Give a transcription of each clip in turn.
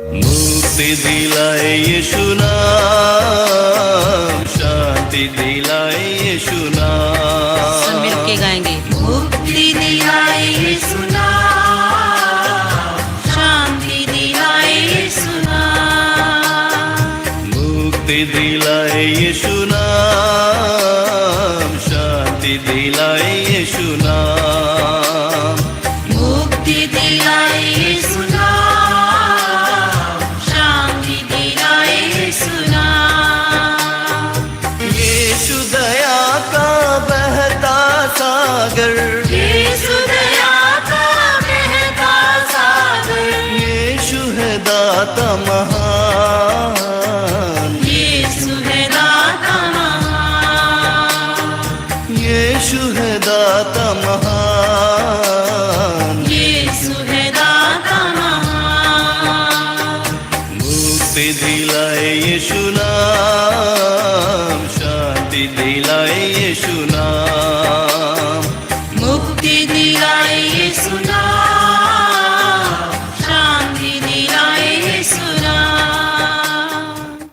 मुक्ति दिलाए यीशु नाम, शांति दिलाए यीशु नाम। सब मिलके गाएंगे। मुक्ति दिलाए यीशु नाम, शांति दिलाए यीशु नाम। मुक्ति दिलाए यीशु नाम, शांति दिलाए यीशु नाम। मुक्ति दिलाए यीशु नाम, शांति दिलाए यीशु नाम। यीशु दया का बहता सागर, यीशु दया का बहता सागर। यीशु है दाता महान, यीशु है दाता महान। यीशु है दाता महान। यीशु है दाता महान। मुक्ति दिलाए यीशु नाम, शांति दिलाए यीशु नाम। मुक्ति दिलाए यीशु नाम, शांति दिलाए यीशु नाम।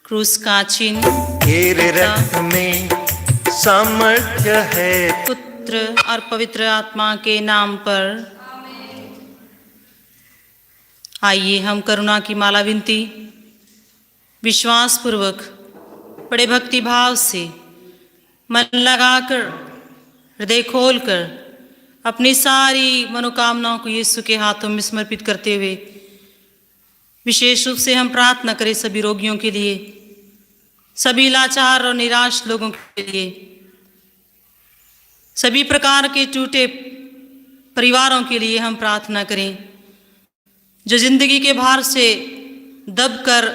क्रूस का चिन्ह तेरे रक्त में सामर्थ्य है। पुत्र और पवित्र आत्मा के नाम पर। आइए हम करुणा की माला विनती विश्वास पूर्वक बड़े भक्ति भाव से मन लगाकर हृदय खोलकर अपनी सारी मनोकामनाओं को यीशु के हाथों में समर्पित करते हुए विशेष रूप से हम प्रार्थना करें सभी रोगियों के लिए, सभी लाचार और निराश लोगों के लिए, सभी प्रकार के टूटे परिवारों के लिए हम प्रार्थना करें, जो जिंदगी के भार से दब कर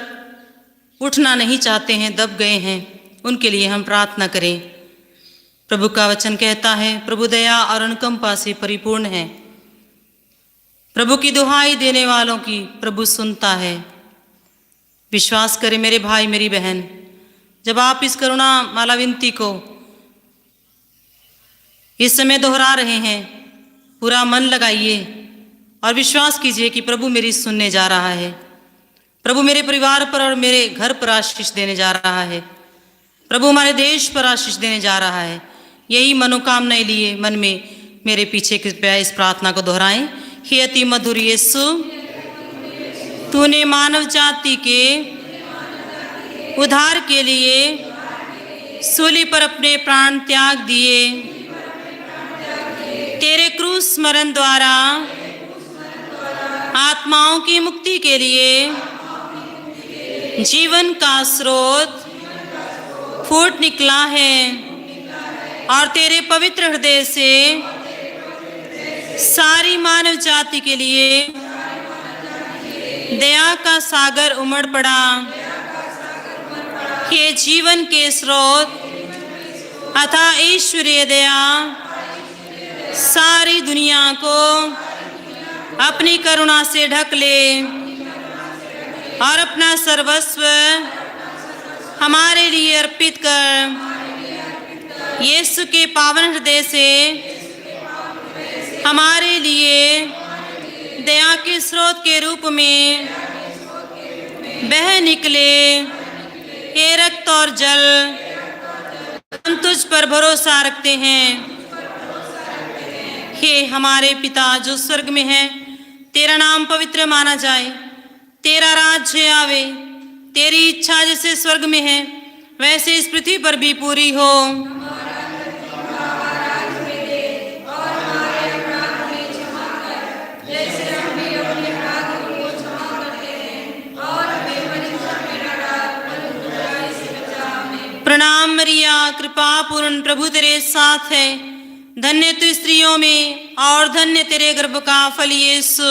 उठना नहीं चाहते हैं, दब गए हैं, उनके लिए हम प्रार्थना करें। प्रभु का वचन कहता है, प्रभु दया और अनुकंपा से परिपूर्ण है। प्रभु की दुहाई देने वालों की प्रभु सुनता है। विश्वास करें मेरे भाई मेरी बहन, जब आप इस करुणा माला विनती को इस समय दोहरा रहे हैं, पूरा मन लगाइए और विश्वास कीजिए कि प्रभु मेरी सुनने जा रहा है। प्रभु मेरे परिवार पर और मेरे घर पर आशीष देने जा रहा है। प्रभु हमारे देश पर आशीष देने जा रहा है। यही मनोकामनाएं लिए मन में मेरे पीछे कृपया इस प्रार्थना को दोहराएं। हे अति मधुर यीशु, तूने मानव जाति के उद्धार के लिए सूली पर अपने प्राण त्याग दिए। तेरे क्रूस स्मरण द्वारा आत्माओं की मुक्ति के लिए जीवन का स्रोत फूट निकला है और तेरे पवित्र हृदय से सारी मानव जाति के लिए दया का सागर उमड़ पड़ा। हे जीवन के स्रोत अथा ईश्वरीय दया सारी दुनिया को अपनी करुणा से ढक ले और अपना सर्वस्व हमारे लिए अर्पित कर। यीशु के पावन हृदय से हमारे लिए दया के स्रोत के रूप में बह निकले। हे रक्त और जल, हम तुझ पर भरोसा रखते हैं। हे हमारे पिता जो स्वर्ग में है, तेरा नाम पवित्र माना जाए, तेरा राज्य आवे, तेरी इच्छा जैसे स्वर्ग में है वैसे इस पृथ्वी पर भी पूरी हो। प्रणाम मरिया, कृपा पूर्ण प्रभु तेरे साथ है। धन्य तू स्त्रियों में और धन्य तेरे गर्भ का फल यीशु।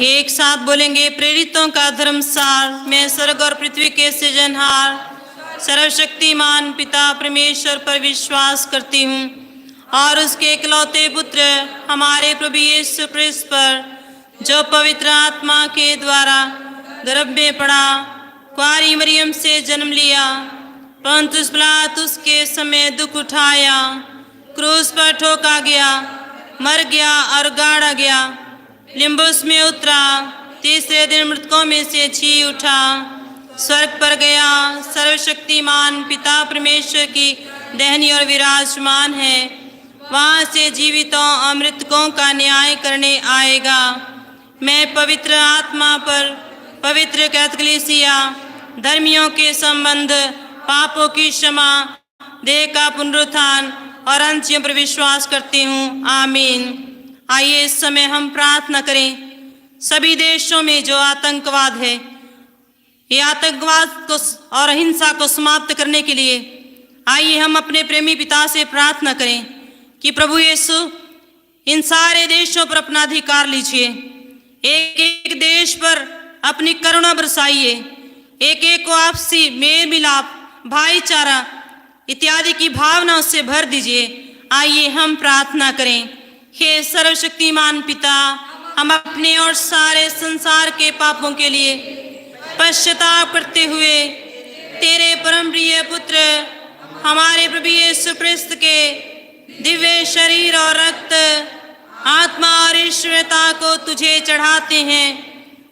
एक साथ बोलेंगे प्रेरितों का धर्मसार। मैं स्वर्ग और पृथ्वी के सृजनहार सर्वशक्तिमान पिता परमेश्वर पर विश्वास करती हूँ और उसके इकलौते पुत्र हमारे प्रभु यीशु क्रिस्त पर, जो पवित्र आत्मा के द्वारा गर्भ में पड़ा, कुंवारी मरियम से जन्म लिया, पंतुस पिलातुस के समय दुख उठाया, क्रूस पर ठोका गया, मर गया और गाड़ा गया, लिम्बुस में उतरा, तीसरे दिन मृतकों में से जी उठा, स्वर्ग पर गया, सर्वशक्तिमान पिता परमेश्वर की दाहिनी ओर विराजमान है, वहाँ से जीवितों और मृतकों का न्याय करने आएगा। मैं पवित्र आत्मा पर, पवित्र कलीसिया, धर्मियों के संबंध, पापों की क्षमा, देह का पुनरुत्थान और अंत्यों पर विश्वास करती हूँ। आमीन। आइए इस समय हम प्रार्थना करें। सभी देशों में जो आतंकवाद है, ये आतंकवाद को और हिंसा को समाप्त करने के लिए आइए हम अपने प्रेमी पिता से प्रार्थना करें कि प्रभु यीशु इन सारे देशों पर अपना अधिकार लीजिए। एक एक देश पर अपनी करुणा बरसाइए, एक एक को आपसी मेल मिलाप, भाईचारा इत्यादि की भावनाओं से भर दीजिए। आइए हम प्रार्थना करें। हे सर्वशक्तिमान पिता, हम अपने और सारे संसार के पापों के लिए पश्चाताप करते हुए तेरे परम प्रिय पुत्र हमारे प्रभु यीशु क्रिस्त के दिव्य शरीर और रक्त, आत्मा और ईश्वरता को तुझे चढ़ाते हैं।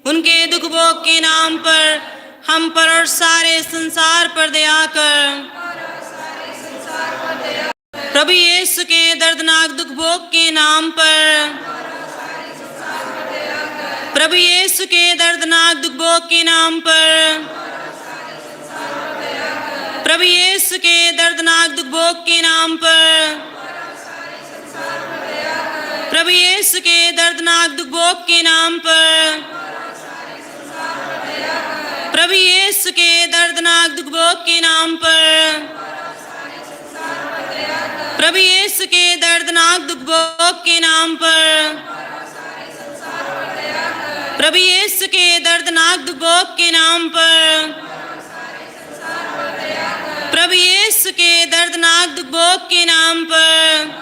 उनके दुख भोग के नाम पर हम पर और सारे संसार पर दया कर। प्रभु यीशु के दर्दनाक दुख भोग के नाम पर, प्रभु यीशु के दर्दनाक दुख भोग के नाम पर, प्रभु यीशु के दर्दनाक दुख भोग के नाम पर, प्रभु यीशु के दर्दनाक दुख भोग के नाम पर, प्रभु यीशु के दर्दनाक दुख भोग के नाम पर, प्रभु यीशु के दर्दनाक दुख भोग के नाम पर, प्रभु यीशु के दर्दनाक दुख भोग के नाम पर, प्रभु यीशु के दर्दनाक दुख भोग के नाम पर,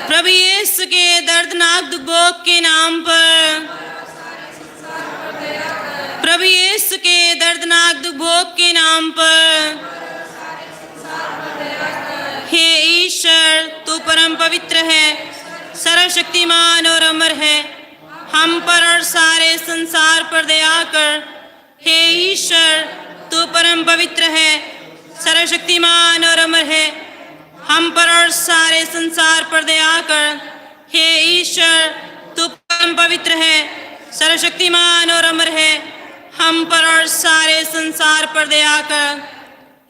प्रभु यीशु के दर्दनाक दुख भोग के नाम पर, प्रभु यीशु के दर्दनाक दुख भोग के नाम पर। हे ईश्वर, तू परम पवित्र है, सर्वशक्तिमान और अमर है, हम पर और सारे संसार पर दया कर। हे ईश्वर, तू परम पवित्र है, सर्वशक्तिमान और अमर है, हम पर और सारे संसार पर दया कर। हे ईश्वर, तू परम पवित्र है, सर्वशक्तिमान और अमर है, हम पर और सारे संसार पर दया कर।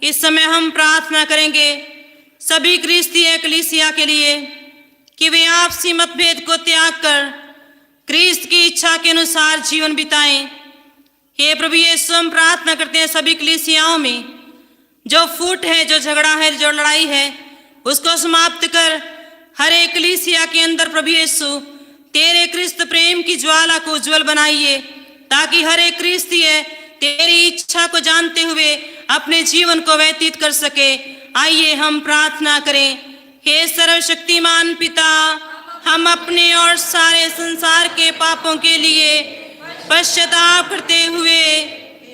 इस समय हम प्रार्थना करेंगे सभी क्रिस्तीय कलीसिया के लिए कि वे आपसी मतभेद को त्याग कर क्रिस्त की इच्छा के अनुसार जीवन बिताएं। हे प्रभु यीशु, हम प्रार्थना करते हैं सभी कलीसियाओं में जो फूट है, जो झगड़ा है, जो लड़ाई है, उसको समाप्त कर हर एक कलीसिया के अंदर प्रभु यीशु तेरे क्रिस्त प्रेम की ज्वाला को उज्जवल बनाइए, ताकि हर एक क्रिस्तीय तेरी इच्छा को जानते हुए अपने जीवन को व्यतीत कर सके। आइए हम प्रार्थना करें। हे सर्वशक्तिमान पिता, हम अपने और सारे संसार के पापों के लिए पश्चाताप करते हुए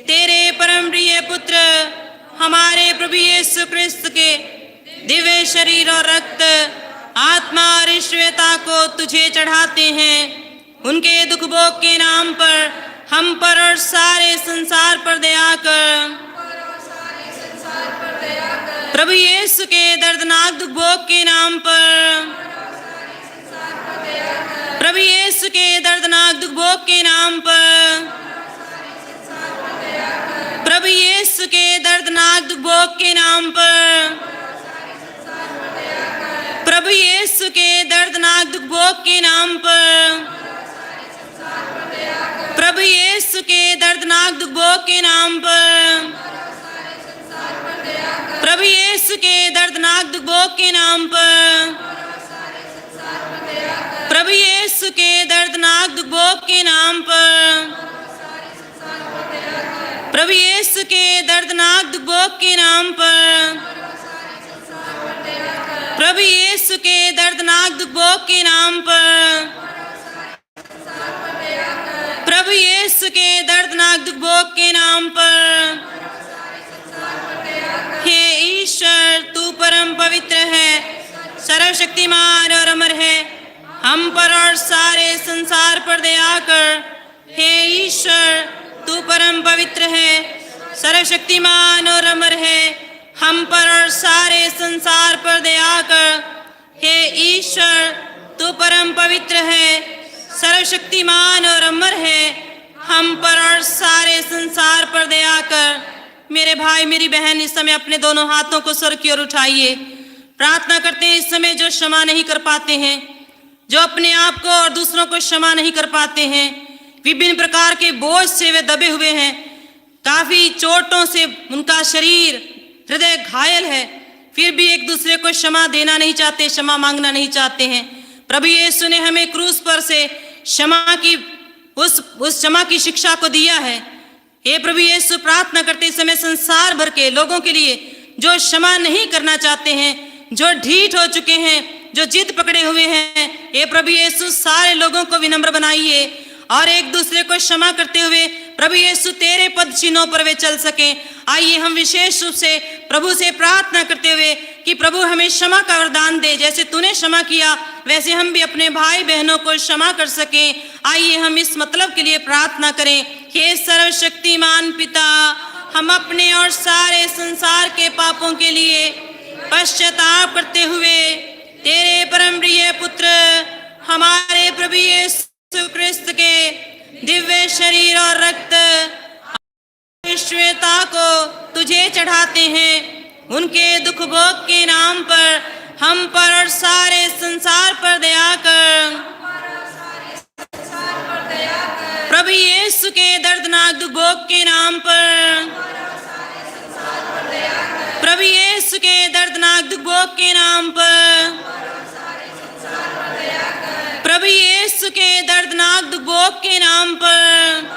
तेरे परम प्रिय पुत्र हमारे प्रभु यीशु क्रिस्त के दिव्य शरीर और रक्त, आत्मा और ईश्वरता को तुझे चढ़ाते हैं। उनके दुख भोग के नाम पर हम पर और सारे संसार पर दया कर। प्रभु यीशु के दर्दनाक दुख भोग के नाम पर, प्रभु यीशु के दर्दनाक दुख भोग के नाम पर, प्रभु यीशु के दर्दनाक दुख भोग के नाम पर, प्रभु यीशु के दर्दनाक दुख भोग के नाम पर, प्रभु यीशु के दर्दनाक दुख भोग के नाम पर, प्रभु यीशु के दर्दनाक दुख भोग के नाम पर, प्रभु यीशु के दर्दनाक दुख भोग के नाम पर, प्रभु यीशु के दर्दनाक दुख भोग के नाम पर, प्रभु यीशु के दर्दनाक दुख भोग के नाम पर, प्रभु यीशु के दर्दनाक दुख भोग के नाम पर। हे ईश्वर, तू परम परम पवित्र है, सर्वशक्तिमान और अमर है, हम पर और सारे संसार पर दया कर। हे ईश्वर, तू परम पवित्र है, सर्वशक्तिमान और अमर है, हम पर और सारे संसार पर दया कर। हे ईश्वर, तू परम पवित्र है, सर्वशक्तिमान और अमर है, हम पर और सारे संसार पर दया कर। मेरे भाई मेरी बहन, इस समय अपने दोनों हाथों को स्वर की ओर उठाइए। प्रार्थना करते हैं इस समय जो क्षमा नहीं कर पाते हैं, जो अपने आप को और दूसरों को क्षमा नहीं कर पाते हैं, विभिन्न प्रकार के बोझ से वे दबे हुए हैं, काफी चोटों से उनका शरीर हृदय घायल है, फिर भी एक दूसरे को क्षमा देना नहीं चाहते, क्षमा मांगना नहीं चाहते हैं। प्रभु यीशु ने हमें क्रूस पर से क्षमा की उस क्षमा की शिक्षा को दिया है। हे प्रभु यीशु, प्रार्थना करते समय संसार भर के लोगों के लिए जो क्षमा नहीं करना चाहते हैं, जो ढीठ हो चुके हैं, जो जिद पकड़े हुए हैं, हे प्रभु यीशु सारे लोगों को विनम्र बनाइए और एक दूसरे को क्षमा करते हुए प्रभु यीशु तेरे पद चिन्हों पर वे चल सकें। आइए हम विशेष रूप से प्रभु से प्रार्थना करते हुए कि प्रभु हमें क्षमा का वरदान दे, जैसे तूने क्षमा किया वैसे हम भी अपने भाई बहनों को क्षमा कर सकें। आइए हम इस मतलब के लिए प्रार्थना करें। हे सर्वशक्तिमान पिता, हम अपने और सारे संसार के पापों के लिए पश्चाताप करते हुए तेरे परम प्रिय पुत्र हमारे प्रभु यीशु क्रिस्त के दिव्य शरीर और रक्त श्वेता को तुझे चढ़ाते हैं। उनके दुख भोग के नाम पर हम पर और सारे संसार पर दया कर। प्रभु यीशु के दर्दनाक दुख भोग के नाम पर, प्रभु यीशु के दर्दनाक दुख भोग के नाम पर, प्रभु यीशु के दर्दनाक दुख भोग के नाम पर,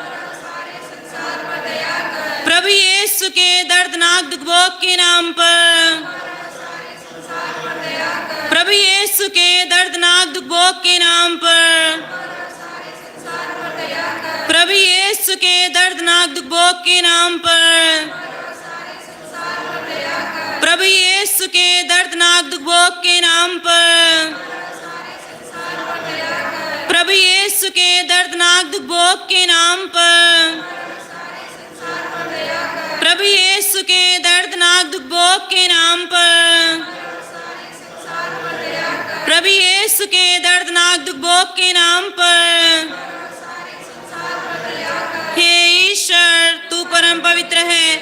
प्रभु यीशु के दर्दनाक दुख भोग के नाम पर, प्रभु यीशु के दर्दनाक दुख भोग के नाम पर, प्रभु यीशु के दर्दनाक दुख भोग के नाम पर, प्रभु यीशु के दर्दनाक दुख भोग के नाम पर, प्रभु यीशु के दर्दनाक दुख भोग के नाम पर, प्रभु यीशु के दर्दनाक दुख भोग के नाम पर, प्रभु यीशु के दर्दनाक दुख भोग के नाम पर। हे ईश्वर, तू परम पवित्र है,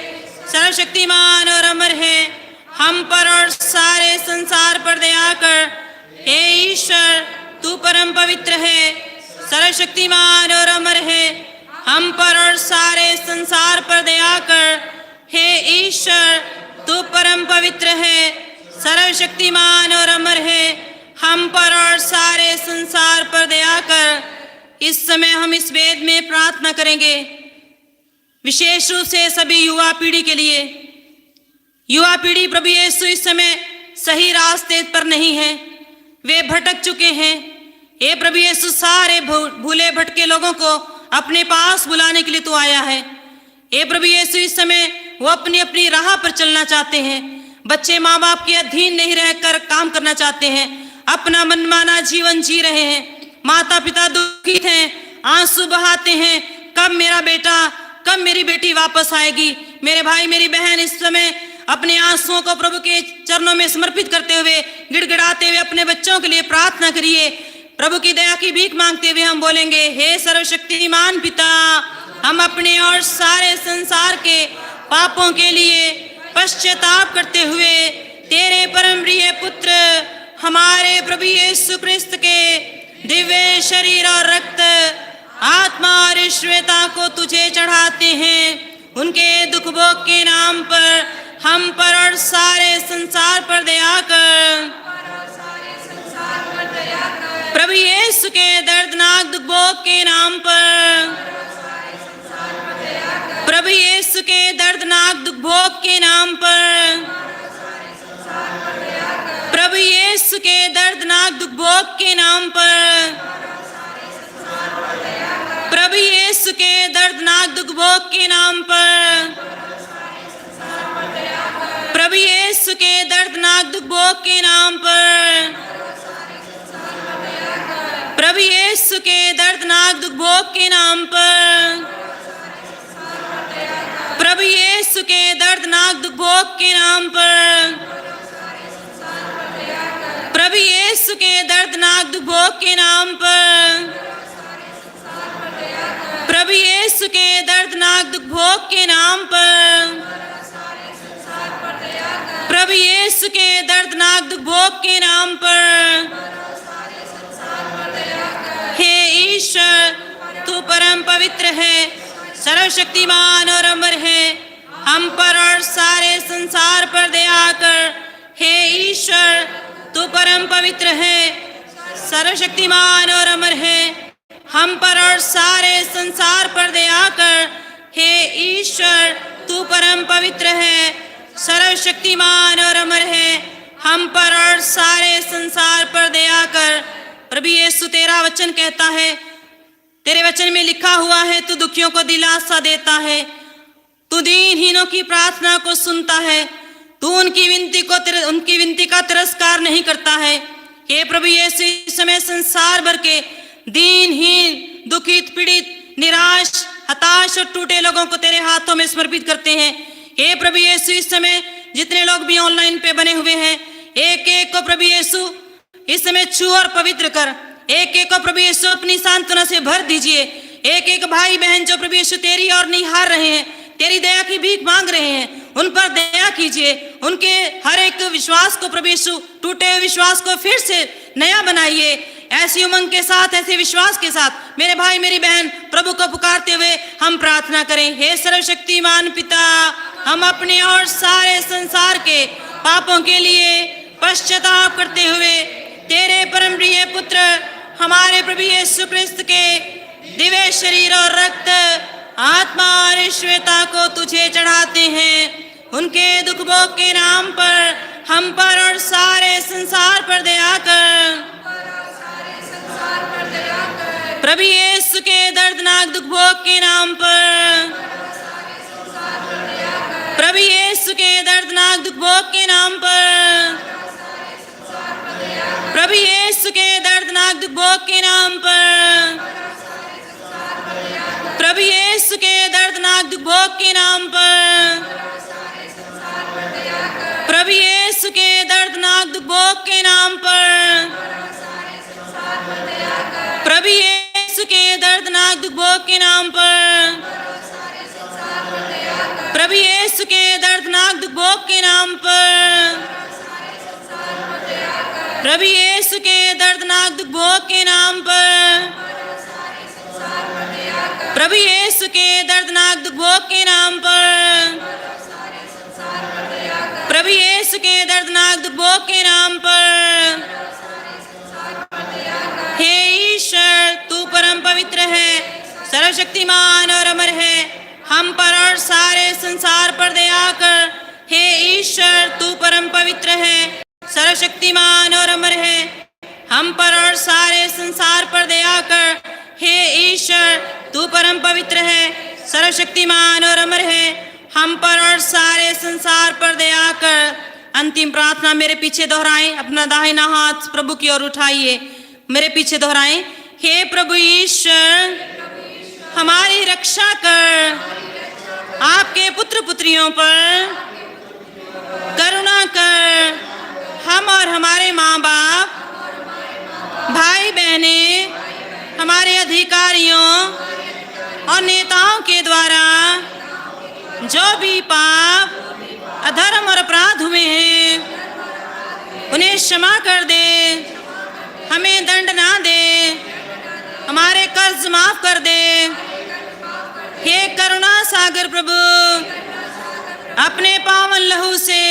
सर्वशक्तिमान और अमर है, हम पर और सारे संसार पर दया कर। हे ईश्वर, तू परम पवित्र है, सर्वशक्तिमान और अमर है, हम पर और सारे संसार पर दया कर। हे ईश्वर, तू परम पवित्र है, सर्वशक्तिमान और अमर है, हम पर और सारे संसार पर दया कर। इस समय हम इस वेद में प्रार्थना करेंगे विशेष रूप से सभी युवा पीढ़ी के लिए। युवा पीढ़ी प्रभु यीशु इस समय सही रास्ते पर नहीं है, वे भटक चुके हैं। हे प्रभु यीशु, सारे भूले भटके लोगों को अपने पास बुलाने के लिए तू आया है। हे प्रभु यीशु, इस समय वो अपनी अपनी राह पर चलना चाहते हैं। बच्चे माँ बाप के अधीन नहीं रहकर काम करना चाहते हैं, अपना मनमाना जीवन जी रहे हैं। माता पिता दुखित हैं, आंसू बहाते हैं, कब मेरा बेटा कब मेरी बेटी वापस आएगी। मेरे भाई मेरी बहन, इस समय अपने आंसुओं को प्रभु के चरणों में समर्पित करते हुए, गिड़गिड़ाते हुए अपने बच्चों के लिए प्रार्थना करिए। प्रभु की दया की भीख मांगते हुए हम बोलेंगे, हे सर्वशक्तिमान पिता, हम अपने और सारे संसार के पापों के लिए पश्चाताप करते हुए तेरे परम प्रिय पुत्र हमारे प्रभु यीशु क्रिस्त के दिव्य शरीर और रक्त, आत्मा और श्वेता को तुझे चढ़ाते हैं। उनके दुख भोग के नाम पर हम पर और सारे संसार पर दया कर। प्रभु यीशु के दर्दनाक दुख भोग के नाम पर, प्रभु यीशु के दर्दनाक दुख भोग के नाम पर, प्रभु यीशु के दर्दनाक दुख भोग के नाम पर, प्रभु यीशु के दर्दनाक दुख भोग के नाम पर, प्रभु यीशु के दर्दनाक दुख भोग यीशु के दर्दनाक दुख भोग के नाम पर, प्रभु यीशु के दर्दनाक दुख भोग के नाम पर, प्रभु यीशु के दर्दनाक दुख भोग के नाम पर, प्रभु यीशु के दर्दनाक दुख भोग के नाम पर, प्रभु यीशु के दर्दनाक दुख भोग के नाम पर। हे ईश्वर, तू परम पवित्र है, सर्वशक्तिमान और अमर है, हम पर और सारे संसार पर दया कर। हे ईश्वर, तू परम पवित्र है, सर्वशक्तिमान और अमर है, हम पर और सारे संसार पर दया कर। हे ईश्वर, तू परम पवित्र है, सर्वशक्तिमान और अमर है, हम पर और सारे संसार पर दया कर। प्रभु यीशु, तेरा वचन कहता है, तेरे वचन में लिखा हुआ है, तू दुखियों को दिलासा देता है, तू दीनहीनों की प्रार्थना को सुनता है, तू उनकी विनती का तिरस्कार नहीं करता है। हे प्रभु यीशु, इस समय संसार भर के दीनहीन, दुखित, पीड़ित, निराश, हताश और टूटे लोगों को तेरे हाथों में समर्पित करते हैं। हे प्रभु यीशु, इस समय जितने लोग भी ऑनलाइन पे बने हुए हैं, एक एक को प्रभु यीशु इस समय छू और पवित्र कर। एक एक को प्रभु यीशु अपनी सांत्वना से भर दीजिए। एक एक भाई बहन जो प्रभु यीशु तेरी ओर निहार रहे हैं, तेरी दया की भीख मांग रहे हैं, उन पर दया कीजिए। उनके हर एक विश्वास को प्रभु यीशु, टूटे हुए विश्वास को फिर से नया बनाइए। ऐसी उमंग के साथ, ऐसे विश्वास के साथ मेरे भाई मेरी बहन प्रभु को पुकारते हुए हम प्रार्थना करें। हे सर्वशक्तिमान पिता, हम अपने और सारे संसार के पापों के लिए पश्चाताप करते हुए तेरे परम प्रिय पुत्र हमारे प्रभु यीशु क्रिस्त के दिव्य शरीर और रक्त, आत्मा और ईश्वरता को तुझे चढ़ाते हैं। उनके दुख भोग के नाम पर हम पर और सारे संसार पर दया कर। प्रभु यीशु के दर्दनाक दुख भोग के नाम पर, प्रभु यीशु के दर्दनाक दुख भोग के नाम पर, प्रभु यीशु के दर्दनाक दुख भोग के नाम पर, प्रभु यीशु के दर्दनाक दुख भोग के नाम पर, प्रभु यीशु के दर्दनाक दुख भोग के नाम पर, प्रभु यीशु के दर्दनाक दुख भोग के नाम पर, प्रभु यीशु के दर्दनाक दुख भोग के नाम पर, प्रभु यीशु के दर्दनाक दुख भोग के नाम पर, प्रभु यीशु के दर्दनाक दुख भोग के नाम पर, प्रभु यीशु के दर्दनाक दुख भोग के नाम पर। हे ईश्वर, तू परम पवित्र है, सर्वशक्तिमान और अमर है, हम पर और सारे संसार पर दया कर। हे ईश्वर, तू परम पवित्र है, सर्वशक्तिमान और अमर है, हम पर और सारे संसार पर दया कर। हे ईश्वर, तू परम पवित्र है, सर्वशक्तिमान और अमर है, हम पर और सारे संसार पर दया कर। अंतिम प्रार्थना मेरे पीछे दोहराएं। अपना दाहिना हाथ प्रभु की ओर उठाइए, मेरे पीछे दोहराएं। हे प्रभु ईश्वर, हमारी रक्षा कर, आपके पुत्र पुत्रियों पर करुणा कर। हम और हमारे माँ बाप, भाई बहने, हमारे अधिकारियों और नेताओं के द्वारा जो भी पाप, अधर्म और अपराध हुए हैं, उन्हें क्षमा कर दे, हमें दंड ना दे, हमारे कर्ज माफ कर दे। हे करुणा सागर प्रभु, अपने पावन लहू से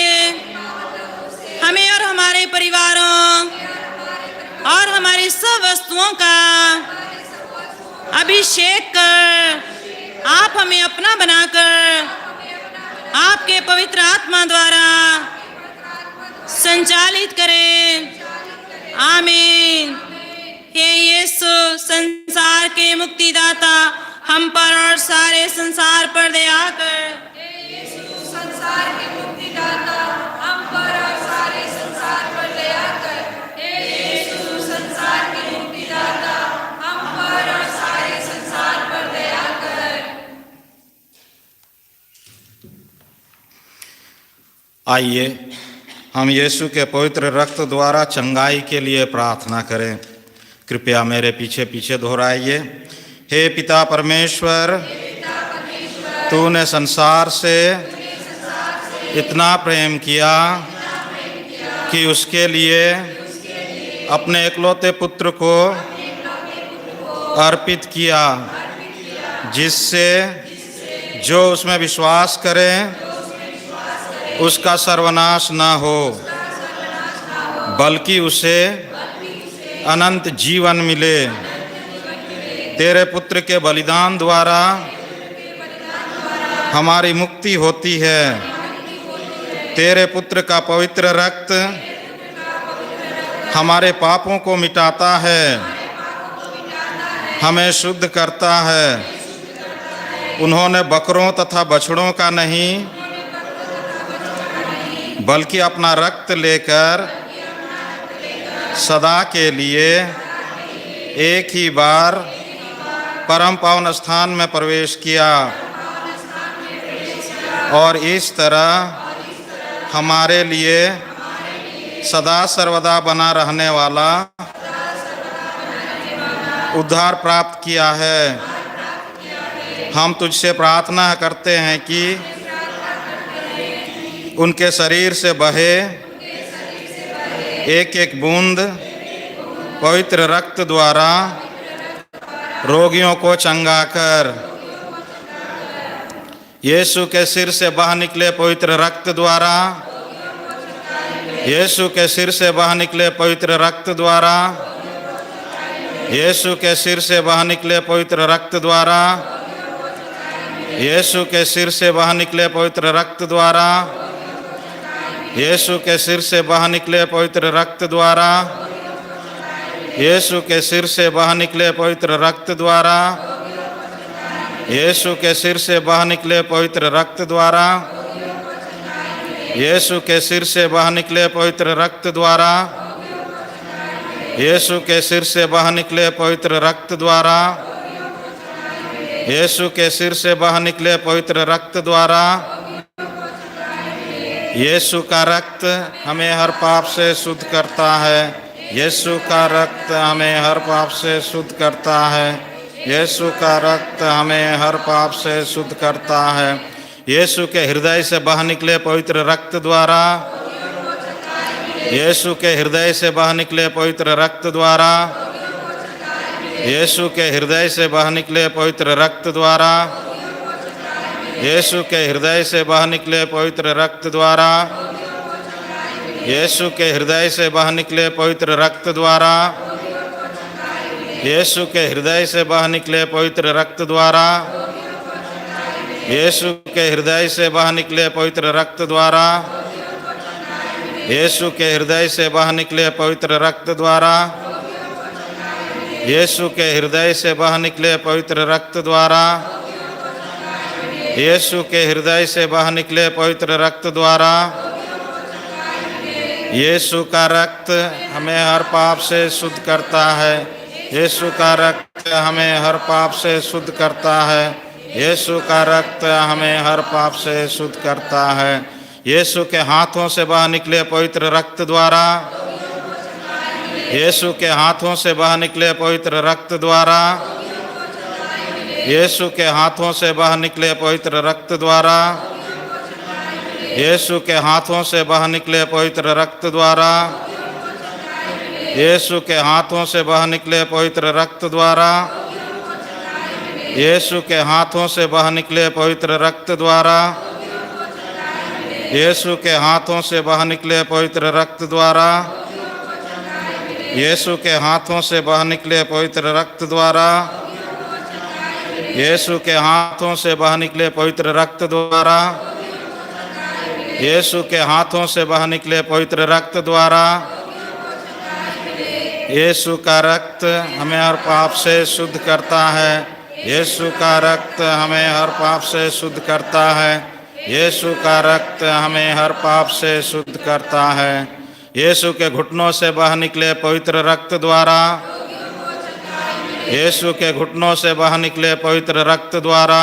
हमें और हमारे परिवारों और हमारी सब वस्तुओं का अभिषेक कर। आप हमें अपना बनाकर आपके पवित्र आत्मा द्वारा संचालित करें। आमीन। हे यीशु, संसार के मुक्तिदाता, हम पर और सारे संसार पर दया कर। संसार के मुक्तिदाता, हम पर और सारे संसार पर दया कर। हे यीशु, संसार के मुक्तिदाता, हम पर आइए हम यीशु के पवित्र रक्त द्वारा चंगाई के लिए प्रार्थना करें। कृपया मेरे पीछे पीछे दोहराइए। हे पिता परमेश्वर, तूने संसार से इतना प्रेम किया कि उसके लिए अपने इकलौते पुत्र को अर्पित किया, जिससे जो उसमें विश्वास करे उसका सर्वनाश न हो, बल्कि उसे अनंत जीवन मिले। तेरे पुत्र के बलिदान द्वारा हमारी मुक्ति होती है। तेरे पुत्र का पवित्र रक्त हमारे पापों को मिटाता है, हमें शुद्ध करता है। उन्होंने बकरों तथा बछड़ों का नहीं, बल्कि अपना रक्त लेकर सदा के लिए एक ही बार परम पावन स्थान में प्रवेश किया और इस तरह हमारे लिए सदा सर्वदा बना रहने वाला उद्धार प्राप्त किया है। हम तुझसे प्रार्थना करते हैं कि उनके शरीर से बहे एक एक बूंद पवित्र रक्त द्वारा रोगियों को चंगा कर। यीशु के सिर से बह निकले पवित्र रक्त द्वारा, यीशु के सिर से बह निकले पवित्र रक्त द्वारा, यीशु के सिर से बह निकले पवित्र रक्त द्वारा, यीशु के सिर से बह निकले पवित्र रक्त द्वारा, यीशु के सिर से बह निकले पवित्र रक्त द्वारा, यीशु के सिर से बह निकले पवित्र रक्त द्वारा, यीशु के सिर से बह निकले पवित्र रक्त द्वारा, यीशु के सिर से बह निकले पवित्र रक्त द्वारा, यीशु के सिर से बह निकले पवित्र रक्त द्वारा, यीशु के सिर से बह निकले पवित्र रक्त द्वारा। यीशु का रक्त हमें हर पाप से शुद्ध करता है। यीशु का रक्त हमें हर पाप से शुद्ध करता है। यीशु का रक्त हमें हर पाप से शुद्ध करता है। यीशु के हृदय से बह निकले पवित्र रक्त द्वारा, यीशु के हृदय से बह निकले पवित्र रक्त द्वारा, यीशु के हृदय से बह निकले पवित्र रक्त द्वारा, यीशु के हृदय से बह निकले पवित्र रक्त द्वारा, यीशु के हृदय से बह निकले पवित्र रक्त द्वारा, यीशु के हृदय से बह निकले पवित्र रक्त द्वारा, यीशु के हृदय से बह निकले पवित्र रक्त द्वारा, यीशु के हृदय से बह निकले पवित्र रक्त द्वारा, यीशु के हृदय से बह निकले पवित्र रक्त द्वारा, यीशु के हृदय से बह निकले पवित्र रक्त द्वारा। यीशु का रक्त हमें हर पाप से शुद्ध करता है। यीशु का रक्त हमें हर पाप से शुद्ध करता है। यीशु का रक्त हमें हर पाप से शुद्ध करता है। यीशु के हाथों से बह निकले पवित्र रक्त द्वारा, यीशु के हाथों से बह निकले पवित्र रक्त द्वारा, यीशु के हाथों से बह निकले पवित्र रक्त द्वारा, यीशु के हाथों से बह निकले पवित्र रक्त द्वारा, यीशु के हाथों से बह निकले पवित्र रक्त द्वारा, यीशु के हाथों से बह निकले पवित्र रक्त द्वारा, यीशु के हाथों से बह निकले पवित्र रक्त द्वारा, यीशु के हाथों से बह निकले पवित्र रक्त द्वारा, यीशु के हाथों से बह निकले पवित्र रक्त द्वारा, यीशु के हाथों से बह निकले पवित्र रक्त द्वारा। यीशु का रक्त हमें हर पाप से शुद्ध करता है। यीशु का रक्त हमें हर पाप से शुद्ध करता है। यीशु का रक्त हमें हर पाप से शुद्ध करता है। यीशु के घुटनों से बह निकले पवित्र रक्त द्वारा, यीशु के घुटनों से बह निकले पवित्र रक्त द्वारा,